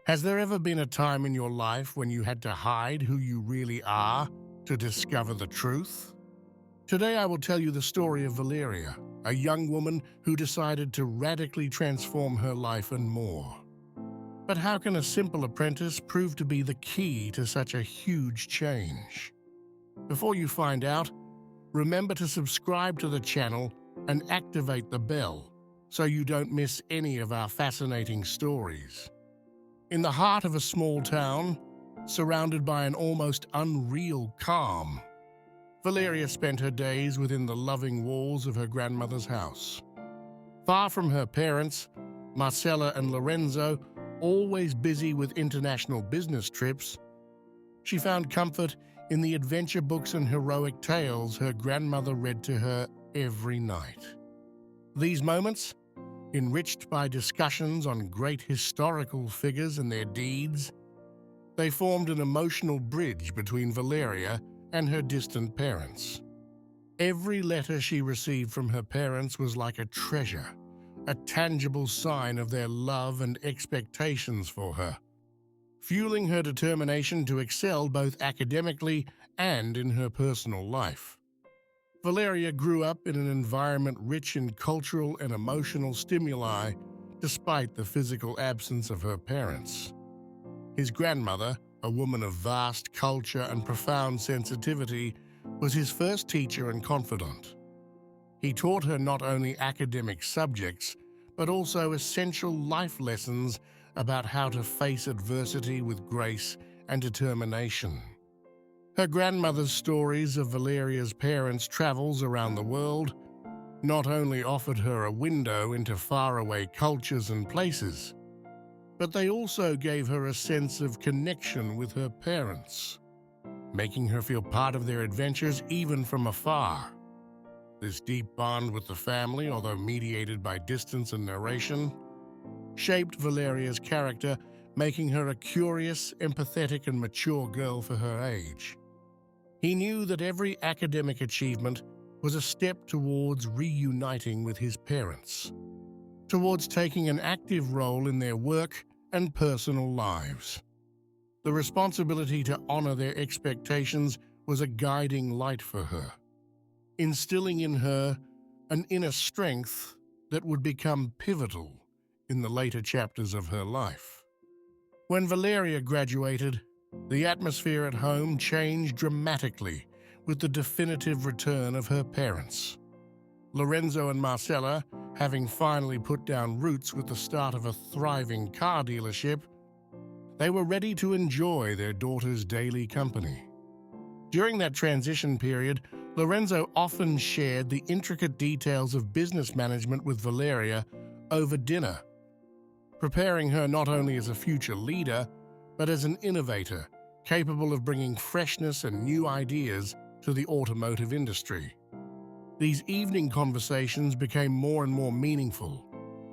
Has there ever been a time in your life when you had to hide who you really are to discover the truth? Today I will tell you the story of Valeria, a young woman who decided to radically transform her life and more. But how can a simple apprentice prove to be the key to such a huge change? Before you find out, remember to subscribe to the channel and activate the bell so you don't miss any of our fascinating stories. In the heart of a small town, surrounded by an almost unreal calm, Valeria spent her days within the loving walls of her grandmother's house. Far from her parents, Marcella and Lorenzo, always busy with international business trips, she found comfort in the adventure books and heroic tales her grandmother read to her every night. These moments, enriched by discussions on great historical figures and their deeds, they formed an emotional bridge between Valeria and her distant parents. Every letter she received from her parents was like a treasure, a tangible sign of their love and expectations for her, fueling her determination to excel both academically and in her personal life. Valeria grew up in an environment rich in cultural and emotional stimuli, despite the physical absence of her parents. His grandmother, a woman of vast culture and profound sensitivity, was his first teacher and confidant. He taught her not only academic subjects, but also essential life lessons about how to face adversity with grace and determination. Her grandmother's stories of Valeria's parents' travels around the world not only offered her a window into faraway cultures and places, but they also gave her a sense of connection with her parents, making her feel part of their adventures even from afar. This deep bond with the family, although mediated by distance and narration, shaped Valeria's character, making her a curious, empathetic, and mature girl for her age. He knew that every academic achievement was a step towards reuniting with his parents, towards taking an active role in their work and personal lives. The responsibility to honor their expectations was a guiding light for her, instilling in her an inner strength that would become pivotal in the later chapters of her life. When Valeria graduated, the atmosphere at home changed dramatically with the definitive return of her parents. Lorenzo and Marcella, having finally put down roots with the start of a thriving car dealership, they were ready to enjoy their daughter's daily company. During that transition period, Lorenzo often shared the intricate details of business management with Valeria over dinner, preparing her not only as a future leader, but as an innovator capable of bringing freshness and new ideas to the automotive industry. These evening conversations became more and more meaningful,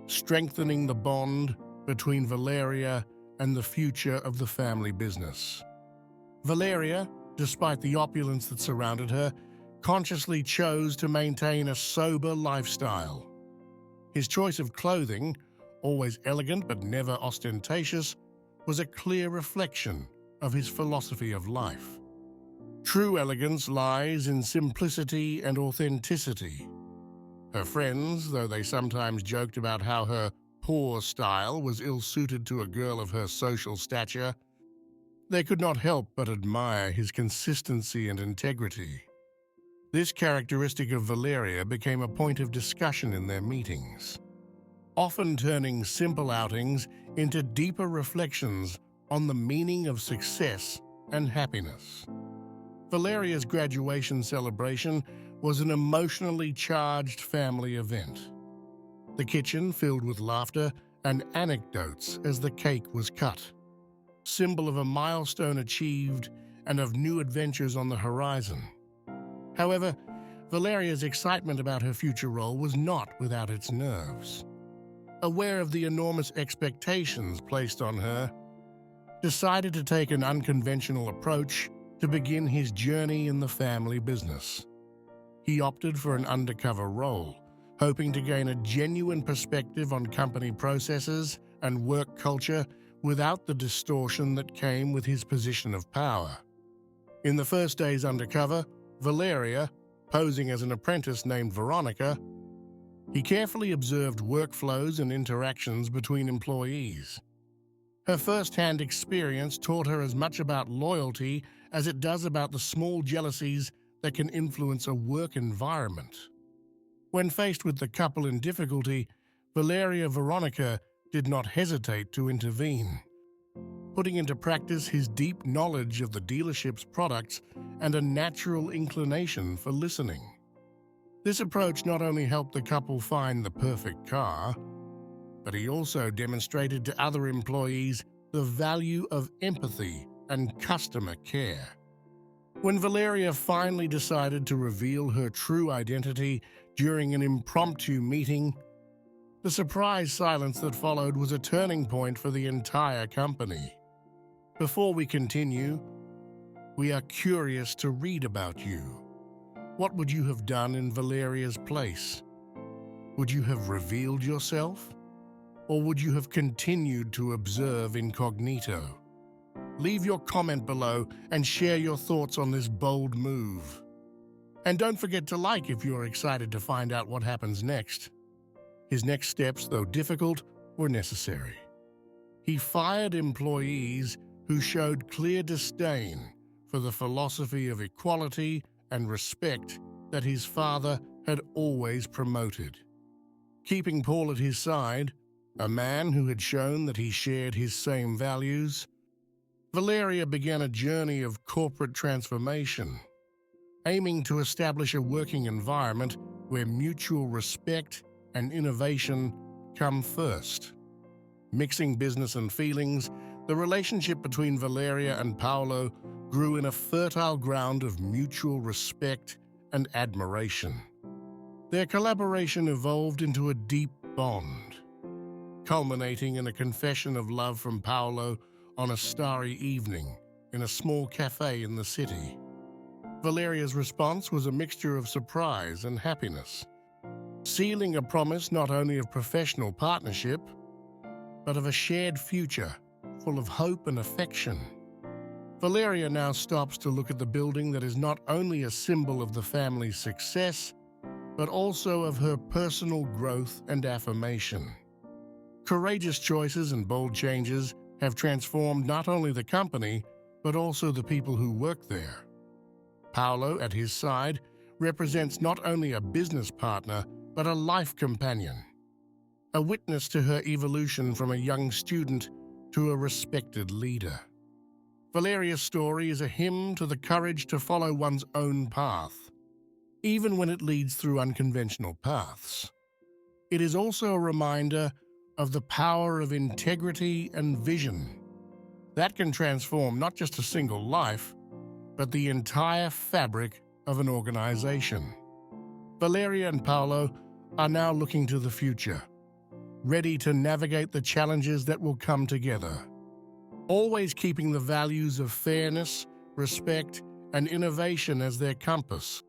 strengthening the bond between Valeria and the future of the family business. Valeria, despite the opulence that surrounded her, consciously chose to maintain a sober lifestyle. His choice of clothing, always elegant but never ostentatious, was a clear reflection of his philosophy of life. True elegance lies in simplicity and authenticity. Her friends, though they sometimes joked about how her poor style was ill-suited to a girl of her social stature, they could not help but admire his consistency and integrity. This characteristic of Valeria became a point of discussion in their meetings, often turning simple outings into deeper reflections on the meaning of success and happiness. Valeria's graduation celebration was an emotionally charged family event. The kitchen filled with laughter and anecdotes as the cake was cut, symbol of a milestone achieved and of new adventures on the horizon. However, Valeria's excitement about her future role was not without its nerves. Aware of the enormous expectations placed on her, decided to take an unconventional approach to begin his journey in the family business. He opted for an undercover role, hoping to gain a genuine perspective on company processes and work culture without the distortion that came with his position of power. In the first days undercover, Valeria, posing as an apprentice named Veronica, he carefully observed workflows and interactions between employees. Her first-hand experience taught her as much about loyalty as it does about the small jealousies that can influence a work environment. When faced with the couple in difficulty, Veronica did not hesitate to intervene, putting into practice his deep knowledge of the dealership's products and a natural inclination for listening. This approach not only helped the couple find the perfect car, but he also demonstrated to other employees the value of empathy and customer care. When Valeria finally decided to reveal her true identity during an impromptu meeting, the surprise silence that followed was a turning point for the entire company. Before we continue, we are curious to read about you. What would you have done in Valeria's place? Would you have revealed yourself? Or would you have continued to observe incognito? Leave your comment below and share your thoughts on this bold move. And don't forget to like if you're excited to find out what happens next. His next steps, though difficult, were necessary. He fired employees who showed clear disdain for the philosophy of equality and respect that his father had always promoted. Keeping Paul at his side, a man who had shown that he shared his same values, Valeria began a journey of corporate transformation, aiming to establish a working environment where mutual respect and innovation come first. Mixing business and feelings, the relationship between Valeria and Paolo grew in a fertile ground of mutual respect and admiration. Their collaboration evolved into a deep bond, culminating in a confession of love from Paolo on a starry evening in a small cafe in the city. Valeria's response was a mixture of surprise and happiness, sealing a promise not only of professional partnership, but of a shared future full of hope and affection. Valeria now stops to look at the building that is not only a symbol of the family's success, but also of her personal growth and affirmation. Courageous choices and bold changes have transformed not only the company, but also the people who work there. Paolo, at his side, represents not only a business partner, but a life companion, a witness to her evolution from a young student to a respected leader. Valeria's story is a hymn to the courage to follow one's own path, even when it leads through unconventional paths. It is also a reminder of the power of integrity and vision that can transform not just a single life, but the entire fabric of an organization. Valeria and Paolo are now looking to the future, ready to navigate the challenges that will come together, always keeping the values of fairness, respect, and innovation as their compass.